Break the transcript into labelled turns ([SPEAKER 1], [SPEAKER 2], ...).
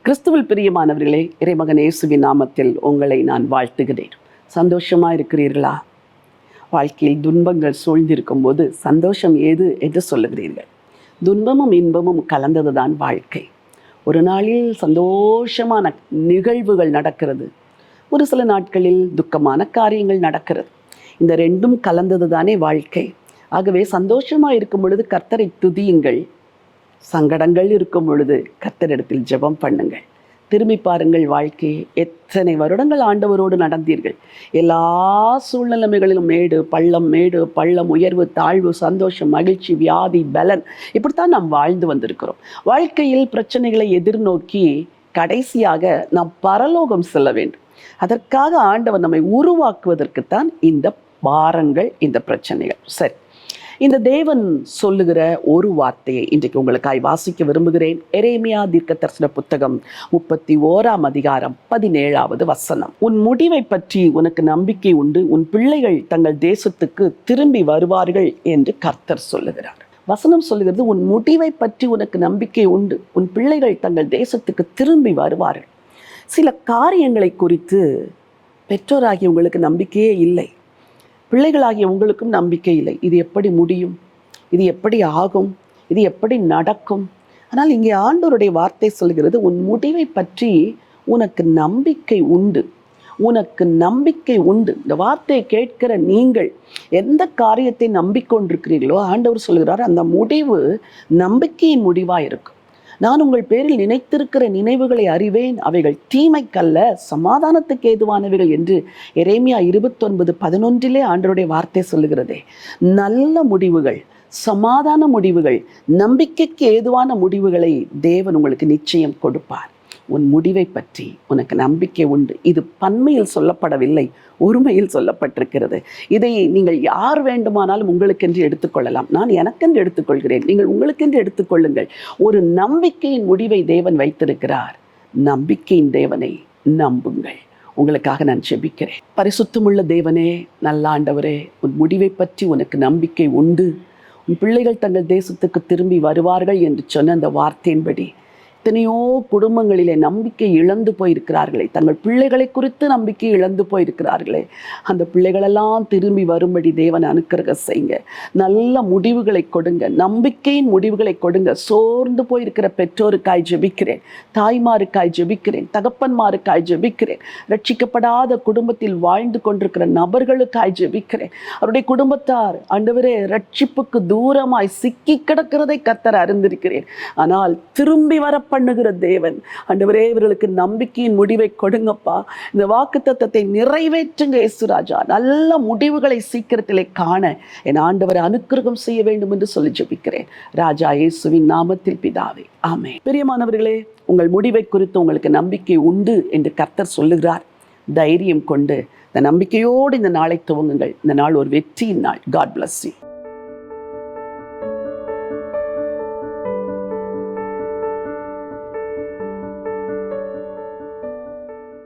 [SPEAKER 1] கிறிஸ்துவில் பிரியமானவர்களே, இறைமகன் இயேசுவின் நாமத்தில் உங்களை நான் வாழ்த்துகிறேன். சந்தோஷமாக இருக்கிறீர்களா? வாழ்க்கையில் துன்பங்கள் சூழ்ந்திருக்கும் போது சந்தோஷம் ஏது என்று சொல்லுகிறீர்கள். துன்பமும் இன்பமும் கலந்தது தான் வாழ்க்கை. ஒரு நாளில் சந்தோஷமான நிகழ்வுகள் நடக்கிறது, ஒரு சில நாட்களில் துக்கமான காரியங்கள் நடக்கிறது. இந்த ரெண்டும் கலந்தது தானே வாழ்க்கை. ஆகவே சந்தோஷமாக இருக்கும் பொழுது கர்த்தரை துதியுங்கள், சங்கடங்கள் இருக்கும் பொழுது கர்த்தரிடத்தில் ஜெபம் பண்ணுங்கள். திரும்பி பாருங்கள், வாழ்க்கையை எத்தனை வருடங்கள் ஆண்டவரோடு நடந்தீர்கள். எல்லா சூழ்நிலைமைகளிலும் மேடு பள்ளம், உயர்வு தாழ்வு, சந்தோஷம், மகிழ்ச்சி, வியாதி, பலன், இப்படித்தான் நாம் வாழ்ந்து வந்திருக்கிறோம். வாழ்க்கையில் பிரச்சனைகளை எதிர்நோக்கி கடைசியாக நாம் பரலோகம் செல்ல வேண்டும். அதற்காக ஆண்டவர் நம்மை உருவாக்குவதற்குத்தான் இந்த பாரங்கள், இந்த பிரச்சனைகள். சரி, இந்த தேவன் சொல்லுகிற ஒரு வார்த்தையை இன்றைக்கு உங்களுக்காய் வாசிக்க விரும்புகிறேன். எரேமியா தீர்க்கதரிசன புத்தகம் 31 அதிகாரம் 17வது வசனம். உன் முடிவை பற்றி உனக்கு நம்பிக்கை உண்டு, உன் பிள்ளைகள் தங்கள் தேசத்துக்கு திரும்பி வருவார்கள் என்று கர்த்தர் சொல்லுகிறார். வசனம் சொல்லுகிறது, உன் முடிவை பற்றி உனக்கு நம்பிக்கை உண்டு, உன் பிள்ளைகள் தங்கள் தேசத்துக்கு திரும்பி வருவார்கள். சில காரியங்களை குறித்து பெற்றோராகி உங்களுக்கு நம்பிக்கையே இல்லை, பிள்ளைகளாகிய உங்களுக்கும் நம்பிக்கை இல்லை. இது எப்படி முடியும்? இது எப்படி ஆகும்? இது எப்படி நடக்கும்? ஆனால் இங்கே ஆண்டவருடைய வார்த்தை சொல்கிறது, உன் முடிவை பற்றி உனக்கு நம்பிக்கை உண்டு, உனக்கு நம்பிக்கை உண்டு. இந்த வார்த்தையை கேட்கிற நீங்கள் எந்த காரியத்தை நம்பிக்கொண்டிருக்கிறீர்களோ ஆண்டவர் சொல்கிறார், அந்த முடிவு நம்பிக்கையின் முடிவாக இருக்கும். நான் உங்கள் பேரில் நினைத்திருக்கிற நினைவுகளை அறிவேன், அவைகள் தீமைக்கல்ல சமாதானத்துக்கு ஏதுவானவைகள் என்று எரேமியா 29:11 ஆண்டவருடைய வார்த்தை சொல்லுகிறதே. நல்ல முடிவுகள், சமாதான முடிவுகள், நம்பிக்கைக்கு ஏதுவான முடிவுகளை தேவன் உங்களுக்கு நிச்சயம் கொடுப்பார். உன் முடிவை பற்றி உனக்கு நம்பிக்கை உண்டு. இது பன்மையில் சொல்லப்படவில்லை, ஒருமையில் சொல்லப்பட்டிருக்கிறது. இதை நீங்கள் யார் வேண்டுமானாலும் உங்களுக்கென்று எடுத்துக்கொள்ளலாம். நான் எனக்கென்று எடுத்துக்கொள்கிறேன், நீங்கள் உங்களுக்கென்று எடுத்துக்கொள்ளுங்கள். ஒரு நம்பிக்கையின் முடிவை தேவன் வைத்திருக்கிறார். நம்பிக்கையின் தேவனை நம்புங்கள். உங்களுக்காக நான் ஜெபிக்கிறேன். பரிசுத்தமுள்ள தேவனே, நல்ல ஆண்டவரே, உன் முடிவை பற்றி உனக்கு நம்பிக்கை உண்டு, உன் பிள்ளைகள் தங்கள் தேசத்துக்கு திரும்பி வருவார்கள் என்று சொன்ன அந்த வார்த்தையின்படி எத்தனையோ குடும்பங்களிலே நம்பிக்கை இழந்து போயிருக்கிறார்களே, தங்கள் பிள்ளைகளை குறித்து நம்பிக்கை இழந்து போயிருக்கிறார்களே, அந்த பிள்ளைகளெல்லாம் திரும்பி வரும்படி தேவன் அனுக்கிரகம் செய்யுங்க. நல்ல முடிவுகளை கொடுங்க, நம்பிக்கையின் முடிவுகளை கொடுங்க. சோர்ந்து போயிருக்கிற பெற்றோருக்காய் ஜெபிக்கிறேன், தாய்மாருக்காய் ஜெபிக்கிறேன், தகப்பன்மாருக்காய் ஜெபிக்கிறேன், ரட்சிக்கப்படாத குடும்பத்தில் வாழ்ந்து கொண்டிருக்கிற நபர்களுக்காய் ஜெபிக்கிறேன். அவருடைய குடும்பத்தார் ஆண்டவரே ரட்சிப்புக்கு தூரமாய் சிக்கி கிடக்கிறதை கர்த்தர் அறிந்திருக்கிறேன். ஆனால் திரும்பி வர பண்ணுகிற தேவன் ஆண்டவரே, இவர்களுக்கு நம்பிக்கையின் முடிவை கொடுங்கப்பா. இந்த வாக்குத்தத்தத்தை நிறைவேற்றுங்க இயேசுராஜா. நல்ல முடிவுகளை சீக்கிரத்திலே காண என் ஆண்டவரை அனுக்கிரகம் செய்ய வேண்டும் என்று சொல்லி ஜெபிக்கிறேன் ராஜா இயேசுவின் நாமத்தில் பிதாவே, ஆமென். பிரியமானவர்களே, உங்கள் முடிவை குறித்து உங்களுக்கு நம்பிக்கை உண்டு என்று கர்த்தர் சொல்லுகிறார். தைரியம் கொண்டு இந்த நம்பிக்கையோடு இந்த நாளை துவங்குங்கள். இந்த நாள் ஒரு வெற்றியின் நாள். God bless you.